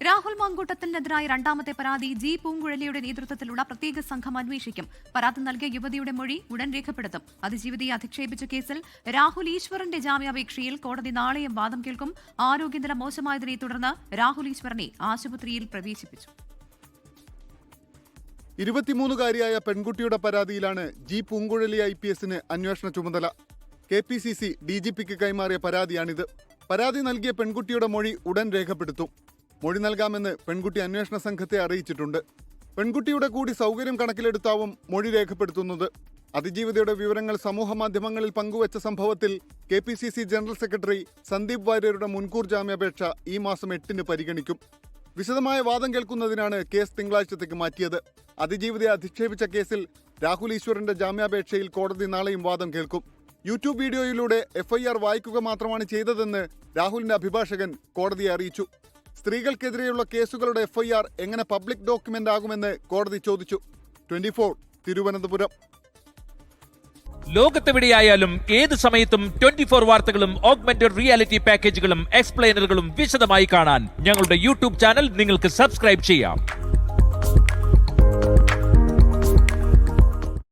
രാഹുൽ മാങ്കൂട്ടത്തിനെതിരായ രണ്ടാമത്തെ പരാതി ജി പൂങ്കുഴലിയുടെ നേതൃത്വത്തിലുള്ള പ്രത്യേക സംഘം അന്വേഷിക്കും. പരാതി നൽകിയ യുവതിയുടെ മൊഴി ഉടൻ രേഖപ്പെടുത്തും. അതിജീവിതയെ അധിക്ഷേപിച്ച കേസിൽ രാഹുൽ ഈശ്വറിന്റെ ജാമ്യാപേക്ഷയിൽ കോടതി നാളെയും വാദം കേൾക്കും. ആരോഗ്യനില മോശമായതിനെ തുടർന്ന് രാഹുൽ ഈശ്വറിനെ ആശുപത്രിയിൽ പ്രവേശിപ്പിച്ചു. 23-കാരിയായ പെൺകുട്ടിയുടെ പരാതിയിലാണ് ജി പൂങ്കുഴലി IPS അന്വേഷണ ചുമതല. KPCC DGPക്ക് കൈമാറിയ പരാതിയാണിത്. പരാതി നൽകിയ പെൺകുട്ടിയുടെ മൊഴി ഉടൻ രേഖപ്പെടുത്തും. മൊഴി നൽകാമെന്ന് പെൺകുട്ടി അന്വേഷണ സംഘത്തെ അറിയിച്ചിട്ടുണ്ട്. പെൺകുട്ടിയുടെ കൂടി സൗകര്യം കണക്കിലെടുത്താവും മൊഴി രേഖപ്പെടുത്തുന്നത്. അതിജീവിതയുടെ വിവരങ്ങൾ സമൂഹമാധ്യമങ്ങളിൽ പങ്കുവച്ച സംഭവത്തിൽ KPCC ജനറൽ സെക്രട്ടറി സന്ദീപ് വാര്യരുടെ മുൻകൂർ ജാമ്യാപേക്ഷ ഈ മാസം 8-ന് പരിഗണിക്കും. വിശദമായ വാദം കേൾക്കുന്നതിനാണ് കേസ് തിങ്കളാഴ്ചത്തേക്ക് മാറ്റിയത്. അതിജീവിതയെ അധിക്ഷേപിച്ച കേസിൽ രാഹുൽ ഈശ്വറിന്റെ ജാമ്യാപേക്ഷയിൽ കോടതി നാളെയും വാദം കേൾക്കും. യൂട്യൂബ് വീഡിയോയിലൂടെ FIR വായിക്കുക മാത്രമാണ് ചെയ്തതെന്ന് രാഹുലിന്റെ അഭിഭാഷകൻ കോടതിയെ അറിയിച്ചു. സ്ത്രീകൾക്കെതിരെയുള്ള കേസുകളുടെ FIR എങ്ങനെ പബ്ലിക് ഡോക്യുമെന്റ് ആകുമെന്ന് കോടതി ചോദിച്ചു. 24 തിരുവനന്തപുരം. ലോകത്തെവിടെയായാലും ഏത് സമയത്തും 24 വാർത്തകളും ഓഗ്മെന്റഡ് റിയാലിറ്റി പാക്കേജുകളും എക്സ്പ്ലെയിനറുകളും വിശദമായി കാണാൻ ഞങ്ങളുടെ യൂട്യൂബ് ചാനൽ നിങ്ങൾക്ക് സബ്സ്ക്രൈബ് ചെയ്യാം.